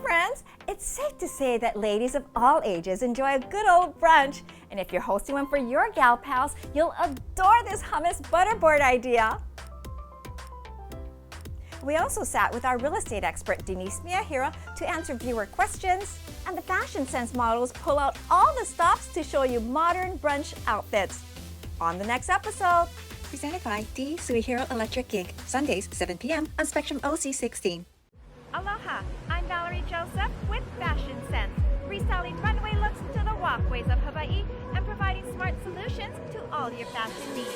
friends! It's safe to say that ladies of all ages enjoy a good old brunch. And if you're hosting one for your gal pals, you'll adore this hummus butterboard idea. We also sat with our real estate expert, Denise Miyahira, to answer viewer questions. And the Fashion Sense models pull out all the stops to show you modern brunch outfits. On the next episode. Presented by D. Suihiro Electric Gig, Sundays, 7 p.m. on Spectrum OC16. Aloha, I'm Valerie Joseph with Fashion Sense, restyling runway looks to the walkways of Hawaii and providing smart solutions to all your fashion needs.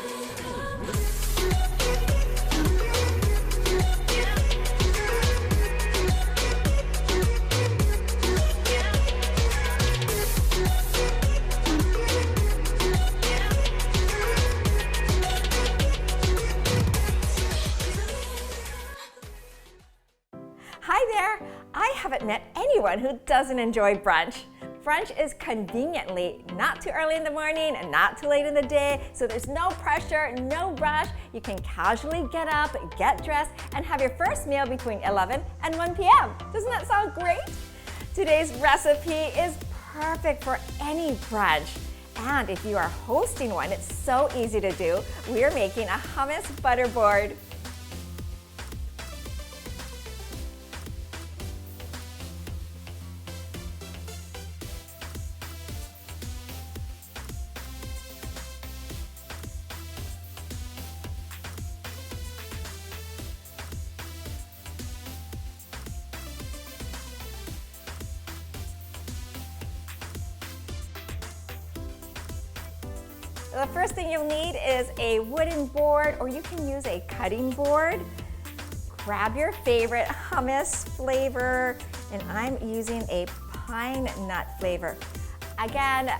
Hi there! I haven't met anyone who doesn't enjoy brunch. Brunch is conveniently not too early in the morning and not too late in the day, so there's no pressure, no rush. You can casually get up, get dressed, and have your first meal between 11 and 1 p.m. Doesn't that sound great? Today's recipe is perfect for any brunch. And if you are hosting one, it's so easy to do. We're making a hummus butterboard. The first thing you'll need is a wooden board, or you can use a cutting board. Grab your favorite hummus flavor, and I'm using a pine nut flavor. Again,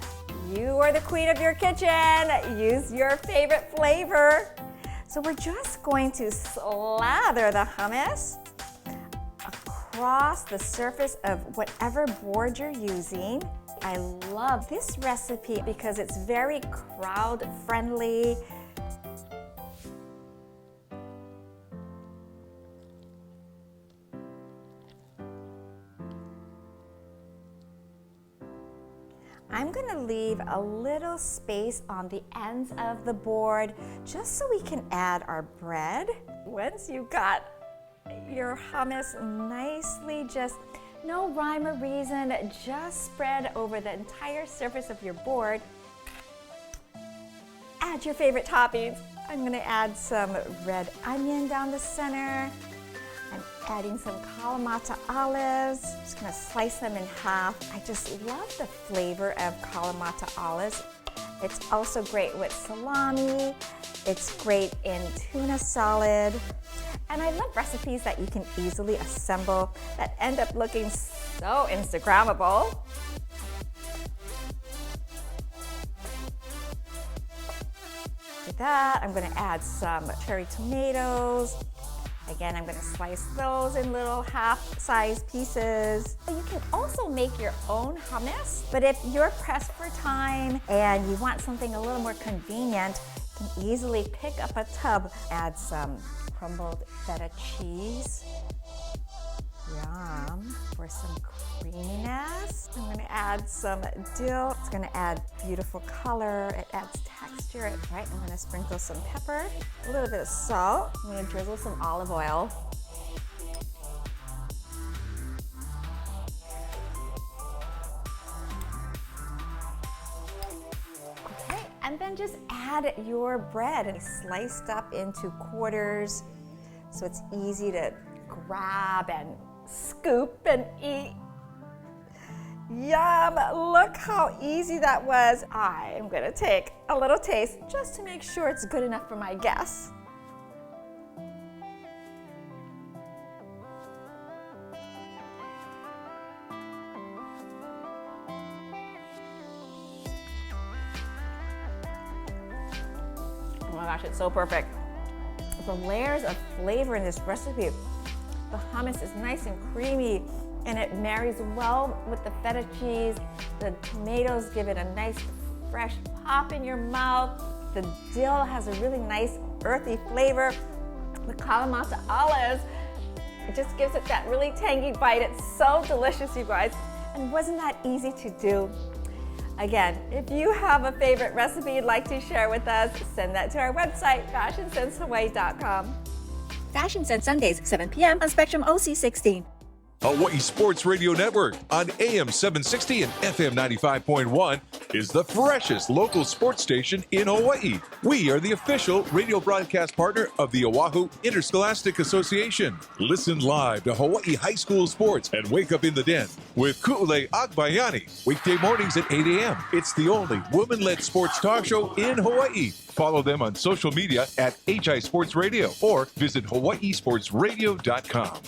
you are the queen of your kitchen. Use your favorite flavor. So we're just going to slather the hummus across the surface of whatever board you're using. I love this recipe because it's very crowd friendly. I'm going to leave a little space on the ends of the board just so we can add our bread. Once you've got your hummus nicely, just no rhyme or reason, just spread over the entire surface of your board. Add your favorite toppings. I'm going to add some red onion down the center. I'm adding some Kalamata olives. I'm just going to slice them in half. I just love the flavor of Kalamata olives. It's also great with salami. It's great in tuna salad. And I love recipes that you can easily assemble that end up looking so Instagrammable. With that, I'm going to add some cherry tomatoes. Again, I'm going to slice those in little half-size pieces. You can also make your own hummus, but if you're pressed for time and you want something a little more convenient, you can easily pick up a tub, add some crumbled feta cheese. Yum. For some creaminess, I'm going to add some dill. It's going to add beautiful color. It adds texture. Right, I'm going to sprinkle some pepper, a little bit of salt. I'm going to drizzle some olive oil. Okay, and then just add your bread and sliced up into quarters so it's easy to grab and scoop and eat. Yum! Look how easy that was. I am going to take a little taste just to make sure it's good enough for my guests. Oh my gosh, it's so perfect. The layers of flavor in this recipe. The hummus is nice and creamy, and it marries well with the feta cheese. The tomatoes give it a nice fresh pop in your mouth. The dill has a really nice earthy flavor. The Kalamata olives It just gives it that really tangy bite. It's so delicious, you guys. And wasn't that easy to do? Again, if you have a favorite recipe you'd like to share with us, send that to our website, fashionsenshawaii.com. Fashion Sense Sundays, 7 p.m. on Spectrum OC16. Hawaii Sports Radio Network on AM 760 and FM 95.1 is the freshest local sports station in Hawaii. We are the official radio broadcast partner of the Oahu Interscholastic Association. Listen live to Hawaii high school sports and wake up in the den with Ku'ule Agbayani, weekday mornings at 8 a.m. It's the only woman-led sports talk show in Hawaii. Follow them on social media at HI Sports Radio or visit hawaiisportsradio.com.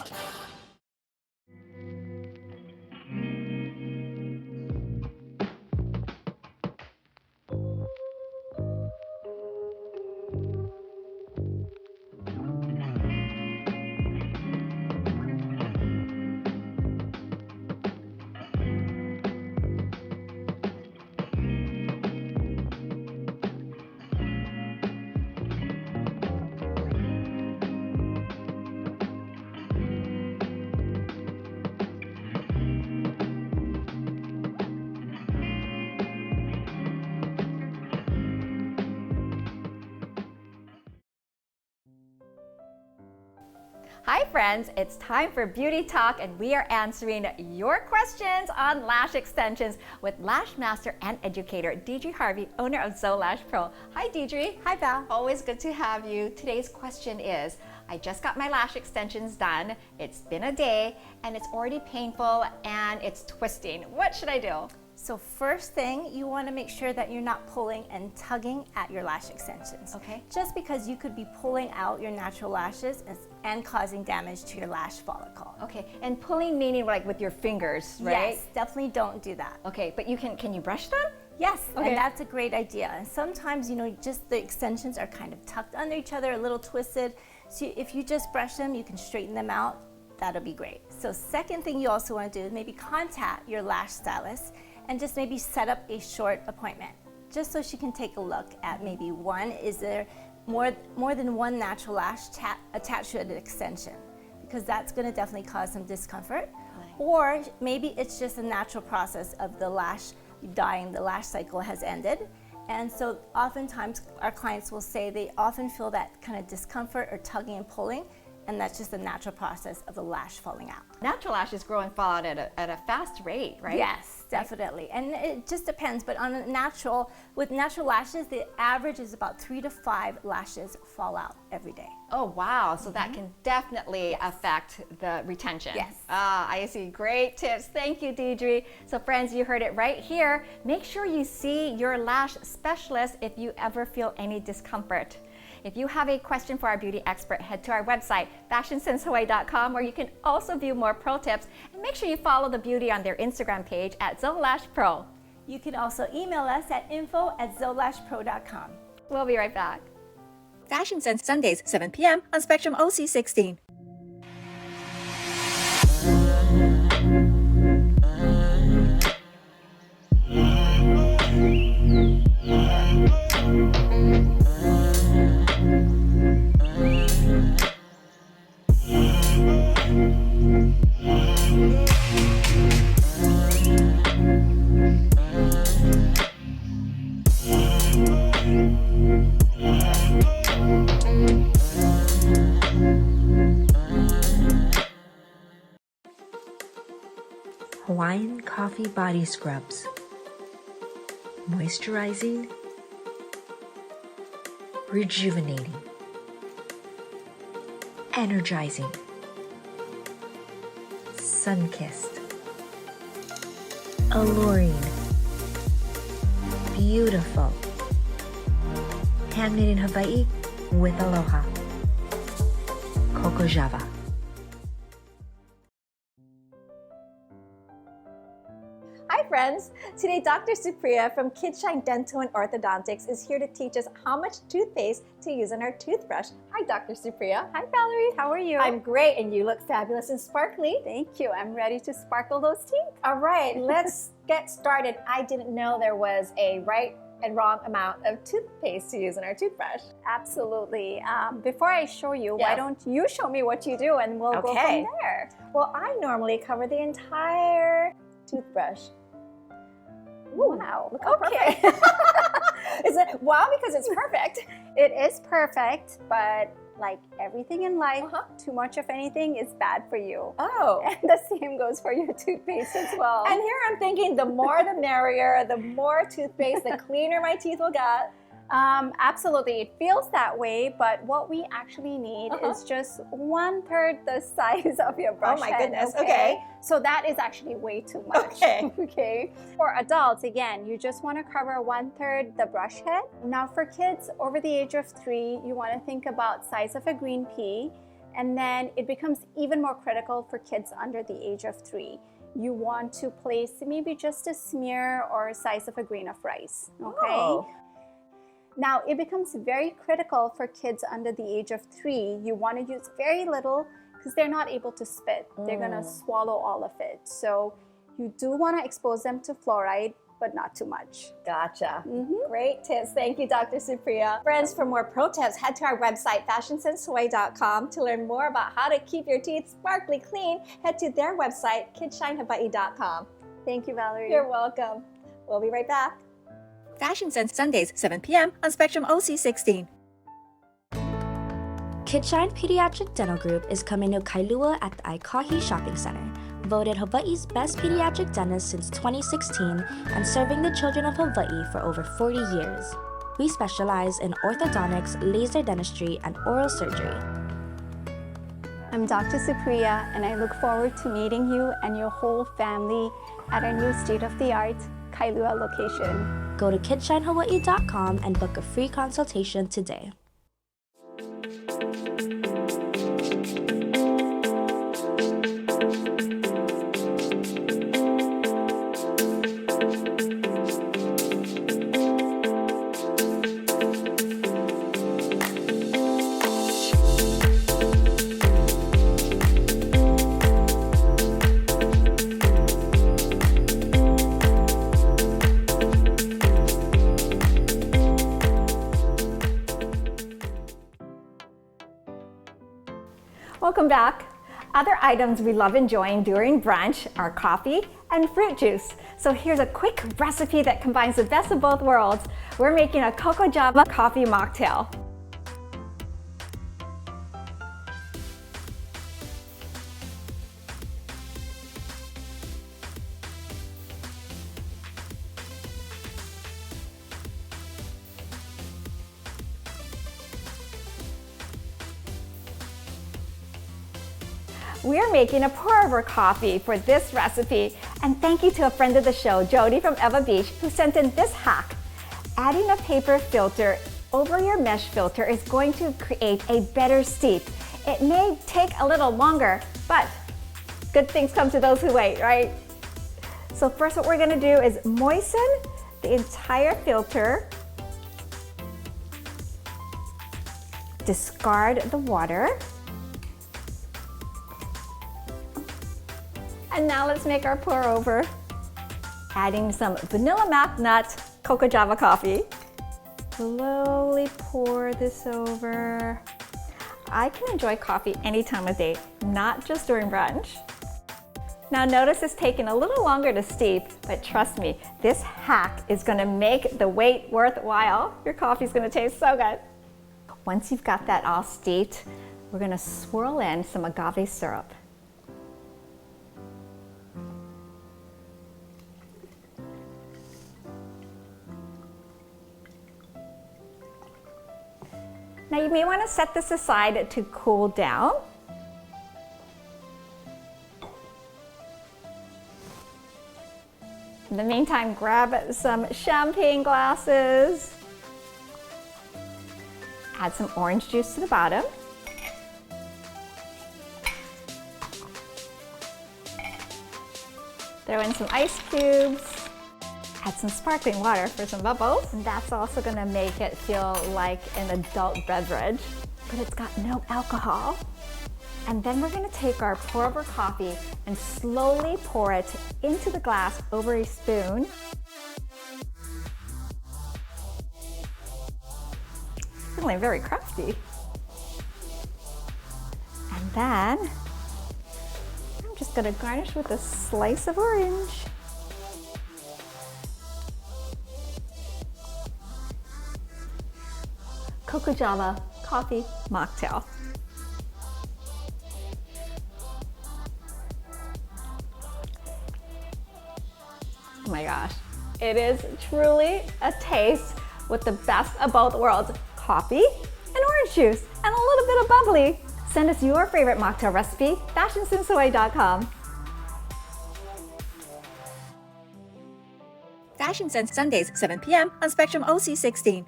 Hi friends, it's time for Beauty Talk and we are answering your questions on lash extensions with lash master and educator Deidre Harvey, owner of Zoe Lash Pro. Hi Deidre. Hi Val. Always good to have you. Today's question is, I just got my lash extensions done. It's been a day and it's already painful and it's twisting. What should I do? So first thing, you want to make sure that you're not pulling and tugging at your lash extensions. Okay. Just because you could be pulling out your natural lashes and causing damage to your lash follicle. Okay, and pulling meaning like with your fingers, right? Yes, definitely don't do that. Okay, but can you brush them? Yes, Okay. and that's a great idea. And sometimes, just the extensions are kind of tucked under each other, a little twisted. So if you just brush them, you can straighten them out. That'll be great. So second thing you also want to do is maybe contact your lash stylist and just maybe set up a short appointment, just so she can take a look at maybe is there more than one natural lash attached to an extension, because that's going to definitely cause some discomfort. Right. Or maybe it's just a natural process of the lash dying, the lash cycle has ended. And so oftentimes our clients will say they often feel that kind of discomfort or tugging and pulling, and that's just a natural process of the lash falling out. Natural lashes grow and fall out at a fast rate, right? Yes, definitely. And it just depends, but with natural lashes, the average is about 3 to 5 lashes fall out every day. Oh, wow. So that can definitely affect the retention. Yes. I see. Great tips. Thank you, Deidre. So friends, you heard it right here. Make sure you see your lash specialist if you ever feel any discomfort. If you have a question for our beauty expert, head to our website, fashionsenshawaii.com, where you can also view more pro tips. And make sure you follow the beauty on their Instagram page at Zoe Lash Pro. You can also email us at info@zoelashpro.com. We'll be right back. Fashion Sense Sundays, 7 p.m. on Spectrum OC16. Hawaiian Coffee Body Scrubs. Moisturizing, rejuvenating, energizing, sun-kissed, alluring, beautiful, handmade in Hawaii with aloha. Coco Java. Hi friends! Today Dr. Supriya from Kidshine Dental and Orthodontics is here to teach us how much toothpaste to use on our toothbrush. Hi Dr. Supriya. Hi Valerie, how are you? I'm great and you look fabulous and sparkly. Thank you. I'm ready to sparkle those teeth. All right, let's get started. I didn't know there was a right and wrong amount of toothpaste to use in our toothbrush. Absolutely. Before I show you, why Yes. don't you show me what you do and we'll go Okay. from there. Well, I normally cover the entire toothbrush. Ooh, Wow. look how Okay. perfect. Is it wow because it's perfect? It is perfect, but like everything in life, Uh-huh. too much of anything is bad for you. Oh. And the same goes for your toothpaste as well. And here I'm thinking the more the merrier, the more toothpaste, the cleaner my teeth will get. Absolutely, it feels that way, but what we actually need is just 1/3 the size of your brush my head, goodness, okay. So that is actually way too much. Okay. Okay. For adults, again, you just want to cover 1/3 the brush head. Now for kids over the age of 3, you want to think about size of a green pea, and then it becomes even more critical for kids under the age of 3. You want to place maybe just a smear or size of a grain of rice, okay? Oh. Now, it becomes very critical for kids under the age of 3. You want to use very little because they're not able to spit. They're going to swallow all of it. So you do want to expose them to fluoride, but not too much. Gotcha. Great tips. Thank you, Dr. Supriya. Friends, for more pro tips, head to our website, fashionsensehawaii.com. To learn more about how to keep your teeth sparkly clean, head to their website, kidshinehawaii.com. Thank you, Valerie. You're welcome. We'll be right back. Fashion Sense Sundays, 7 p.m. on Spectrum OC16. Kidshine Pediatric Dental Group is coming to Kailua at the Aikahi Shopping Center, voted Hawaii's best pediatric dentist since 2016 and serving the children of Hawaii for over 40 years. We specialize in orthodontics, laser dentistry, and oral surgery. I'm Dr. Supriya, and I look forward to meeting you and your whole family at our new state-of-the-art Kailua location. Go to kidshinehawaii.com and book a free consultation today. Welcome back. Other items we love enjoying during brunch are coffee and fruit juice. So here's a quick recipe that combines the best of both worlds. We're making a Cocoa Java coffee mocktail. We're making a pour-over coffee for this recipe. And thank you to a friend of the show, Jody from Eva Beach, who sent in this hack. Adding a paper filter over your mesh filter is going to create a better steep. It may take a little longer, but good things come to those who wait, right? So first what we're gonna do is moisten the entire filter. Discard the water. And now let's make our pour over. Adding some vanilla mac nut Cocoa Java coffee. Slowly pour this over. I can enjoy coffee any time of day, not just during brunch. Now notice it's taking a little longer to steep, but trust me, this hack is gonna make the wait worthwhile. Your coffee's gonna taste so good. Once you've got that all steeped, we're gonna swirl in some agave syrup. Now you may want to set this aside to cool down. In the meantime, grab some champagne glasses. Add some orange juice to the bottom. Throw in some ice cubes. Add some sparkling water for some bubbles. And that's also gonna make it feel like an adult beverage, but it's got no alcohol. And then we're gonna take our pour-over coffee and slowly pour it into the glass over a spoon. definitely very crafty. And then I'm just gonna garnish with a slice of orange. Coco Java coffee mocktail. Oh my gosh, it is truly a taste with the best of both worlds, coffee and orange juice, and a little bit of bubbly. Send us your favorite mocktail recipe, fashionsenseway.com. Fashion Sense Sundays, 7 p.m. on Spectrum OC16.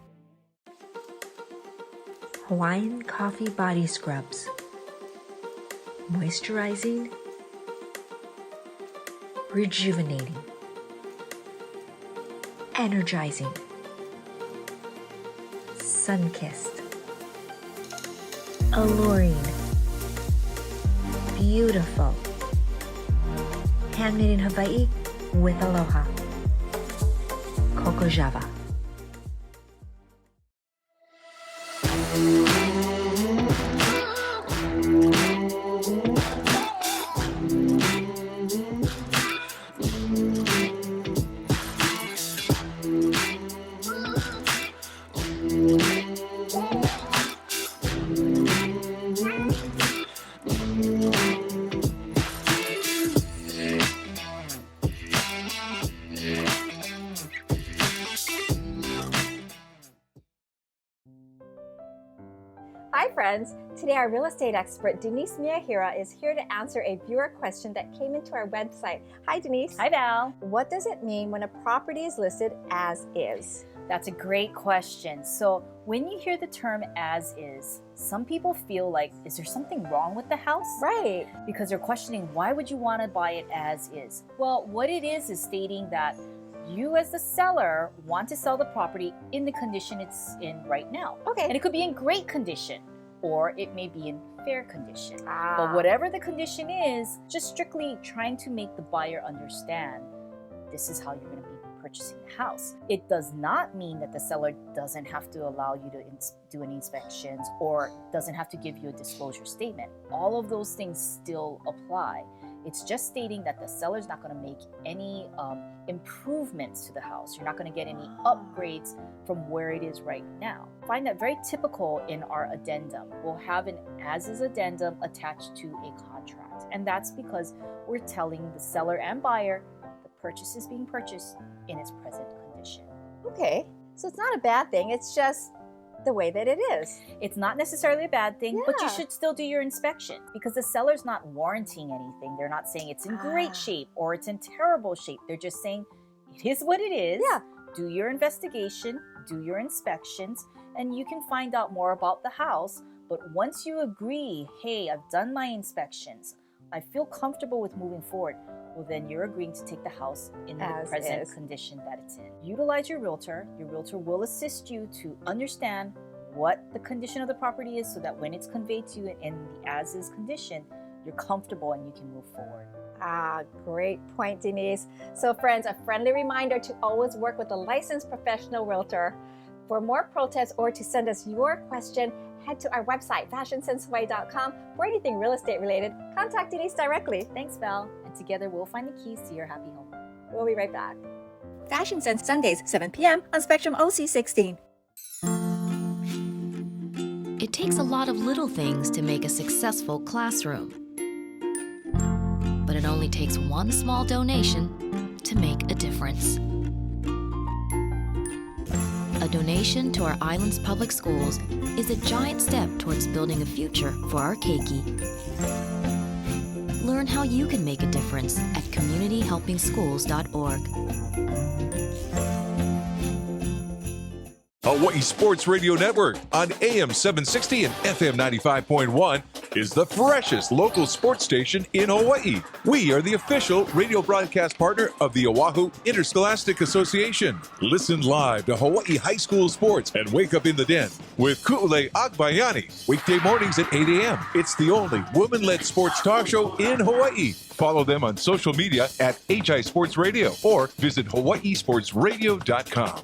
Hawaiian Coffee Body Scrubs. Moisturizing, rejuvenating, energizing, sun-kissed, alluring, beautiful, handmade in Hawaii with aloha. Coco Java. Hi friends, today our real estate expert Denise Miyahira is here to answer a viewer question that came into our website. Hi Denise. Hi Val. What does it mean when a property is listed as is? That's a great question. So when you hear the term as is, some people feel like, is there something wrong with the house? Right. Because they're questioning, why would you want to buy it as is? Well, what it is stating that you as the seller want to sell the property in the condition it's in right now. Okay. And it could be in great condition, or it may be in fair condition. Ah. But whatever the condition is, just strictly trying to make the buyer understand this is how you're going to be purchasing the house. It does not mean that the seller doesn't have to allow you to do any inspections or doesn't have to give you a disclosure statement. All of those things still apply. It's just stating that the seller's not going to make any improvements to the house. You're not going to get any upgrades from where it is right now. I find that very typical in our addendum. We'll have an as-is addendum attached to a contract. And that's because we're telling the seller and buyer the purchase is being purchased in its present condition. Okay, so it's not a bad thing, it's just the way that it is. It's not necessarily a bad thing, but you Yeah. should still do your inspection because the seller's not warranting anything. They're not saying it's in great shape or it's in terrible shape. They're just saying it is what it is. Yeah. Do your investigation, do your inspections, and you can find out more about the house. But once you agree, hey, I've done my inspections, I feel comfortable with moving forward, well then you're agreeing to take the house in the As present is. condition that it's in. Utilize your realtor. Your realtor will assist you to understand what the condition of the property is so that when it's conveyed to you in the as-is condition, you're comfortable and you can move forward. Ah, great point, Denise. So friends, a friendly reminder to always work with a licensed professional realtor. For more protests or to send us your question, head to our website, fashionsenseway.com. For anything real estate related, contact Denise directly. Thanks, Val. And together we'll find the keys to your happy home. We'll be right back. Fashion Sense Sundays, 7 p.m. on Spectrum OC16. It takes a lot of little things to make a successful classroom. But it only takes one small donation to make a difference. A donation to our island's public schools is a giant step towards building a future for our keiki. Learn how you can make a difference at communityhelpingschools.org. Hawaii Sports Radio Network on AM 760 and FM 95.1 is the freshest local sports station in Hawaii. We are the official radio broadcast partner of the Oahu Interscholastic Association. Listen live to Hawaii high school sports and wake up in the den with Ku'ule Agbayani, weekday mornings at 8 a.m. It's the only woman-led sports talk show in Hawaii. Follow them on social media at HI Sports Radio or visit hawaiisportsradio.com.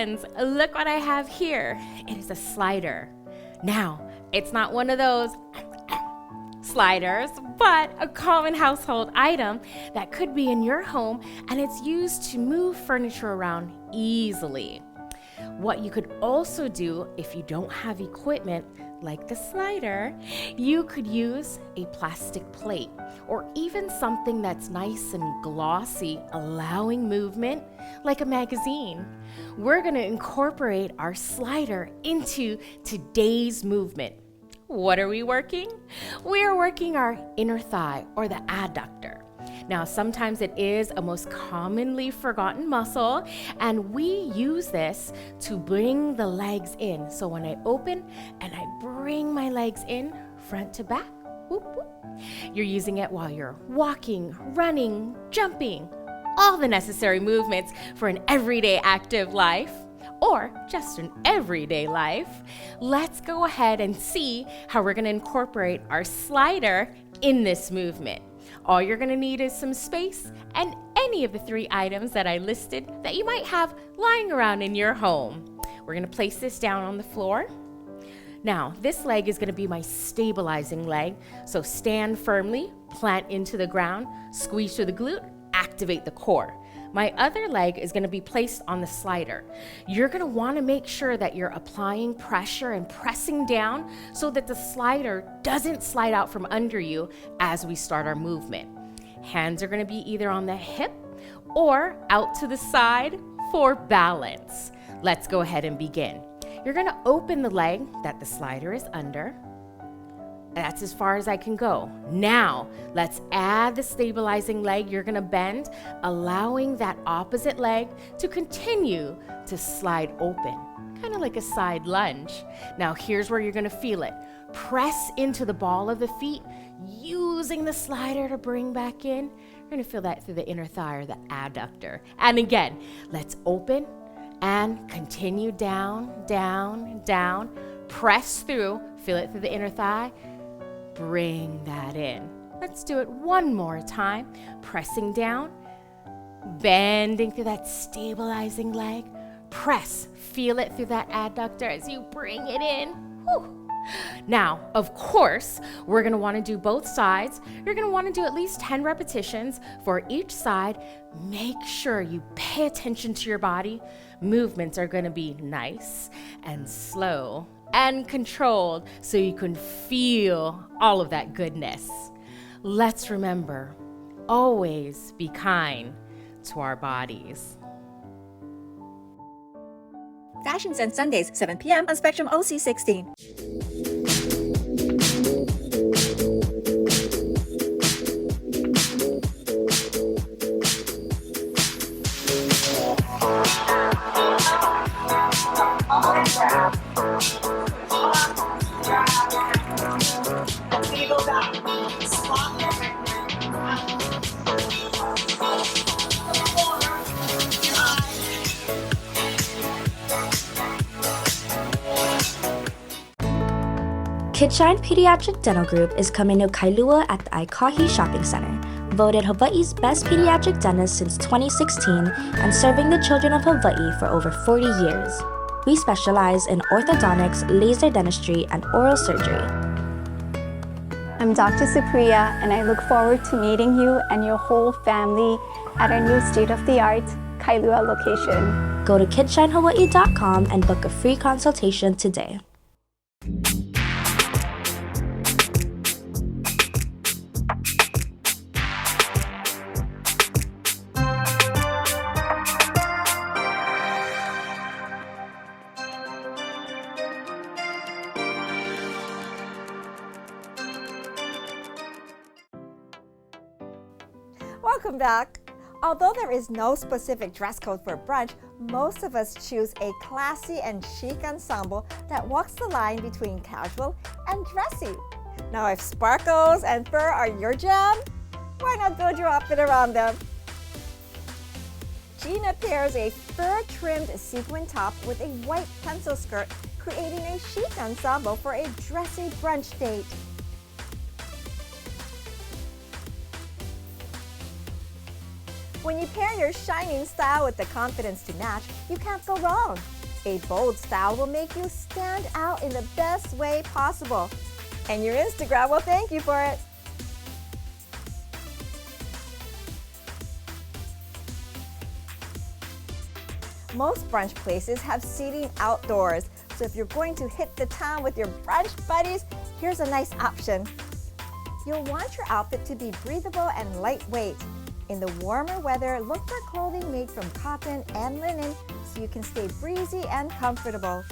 friends, look what I have here. It is a slider. Now, it's not one of those sliders, but a common household item that could be in your home, and it's used to move furniture around easily. What you could also do if you don't have equipment like the slider, you could use a plastic plate or even something that's nice and glossy, allowing movement like a magazine. We're going to incorporate our slider into today's movement. What are we working? We are working our inner thigh or the adductor. Now, sometimes it is a most commonly forgotten muscle, and we use this to bring the legs in. So when I open and I bring my legs in front to back, whoop, whoop, you're using it while you're walking, running, jumping, all the necessary movements for an everyday active life. Or just an everyday life. Let's go ahead and see how we're going to incorporate our slider in this movement. All you're going to need is some space and any of the 3 items that I listed that you might have lying around in your home. We're going to place this down on the floor. Now, this leg is going to be my stabilizing leg, so stand firmly, plant into the ground, squeeze through the glute, activate the core. My other leg is going to be placed on the slider. You're going to want to make sure that you're applying pressure and pressing down so that the slider doesn't slide out from under you as we start our movement. Hands are going to be either on the hip or out to the side for balance. Let's go ahead and begin. You're going to open the leg that the slider is under. That's as far as I can go. Now, let's add the stabilizing leg. You're gonna bend, allowing that opposite leg to continue to slide open, kind of like a side lunge. Now, here's where you're gonna feel it. Press into the ball of the feet, using the slider to bring back in. You're gonna feel that through the inner thigh or the adductor. And again, let's open and continue down, down, down. Press through, feel it through the inner thigh. Bring that in. Let's do it one more time. Pressing down, bending through that stabilizing leg. Press, feel it through that adductor as you bring it in. Whew. Now, of course, we're going to want to do both sides. You're going to want to do at least 10 repetitions for each side. Make sure you pay attention to your body. Movements are going to be nice and slow and controlled so you can feel all of that goodness. Let's remember, always be kind to our bodies. Fashion Sense Sundays, 7 p.m. on Spectrum OC16. Kidshine Pediatric Dental Group is coming to Kailua at the Aikahi Shopping Center. Voted Hawaii's best pediatric dentist since 2016 and serving the children of Hawaii for over 40 years. We specialize in orthodontics, laser dentistry, and oral surgery. I'm Dr. Supriya, and I look forward to meeting you and your whole family at our new state-of-the-art Kailua location. Go to kidshinehawaii.com and book a free consultation today. Welcome back. Although there is no specific dress code for brunch, most of us choose a classy and chic ensemble that walks the line between casual and dressy. Now, if sparkles and fur are your jam, why not build your outfit around them? Gina pairs a fur-trimmed sequin top with a white pencil skirt, creating a chic ensemble for a dressy brunch date. When you pair your shining style with the confidence to match, you can't go wrong. A bold style will make you stand out in the best way possible. And your Instagram will thank you for it. Most brunch places have seating outdoors, so if you're going to hit the town with your brunch buddies, here's a nice option. You'll want your outfit to be breathable and lightweight. In the warmer weather, look for clothing made from cotton and linen so you can stay breezy and comfortable.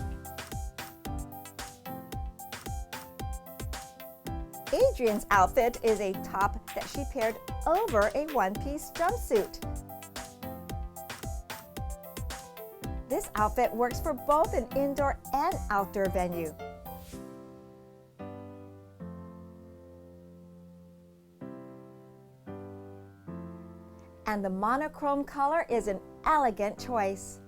Adrian's outfit is a top that she paired over a one-piece jumpsuit. This outfit works for both an indoor and outdoor venue. And the monochrome color is an elegant choice.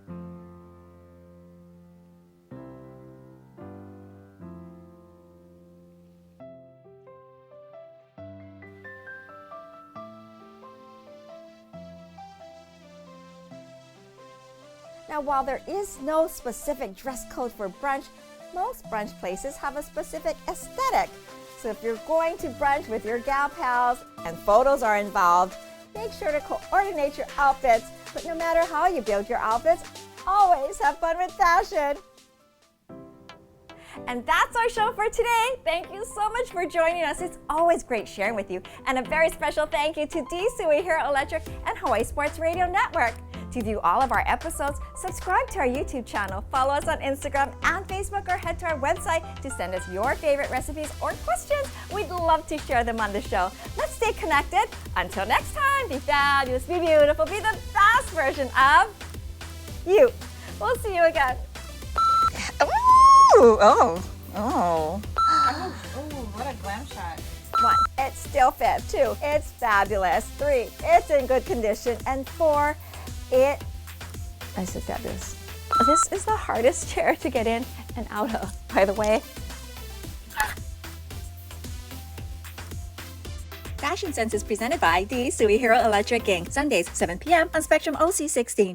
Now, while there is no specific dress code for brunch, most brunch places have a specific aesthetic. So if you're going to brunch with your gal pals and photos are involved, make sure to coordinate your outfits. But no matter how you build your outfits, always have fun with fashion. And that's our show for today. Thank you so much for joining us. It's always great sharing with you. And a very special thank you to Dee Sui here at Electric and Hawaii Sports Radio Network. To view all of our episodes, subscribe to our YouTube channel, follow us on Instagram and Facebook, or head to our website to send us your favorite recipes or questions. We'd love to share them on the show. Let's stay connected. Until next time, be fabulous, be beautiful, be the best version of you. We'll see you again. Ooh, oh. What a glam shot. 1, it's still fit. 2, it's fabulous. 3, it's in good condition. And 4, I said fabulous. This is the hardest chair to get in and out of, by the way. Fashion Sense is presented by the Sui Hero Electric Inc. Sundays, 7 p.m. on Spectrum OC16.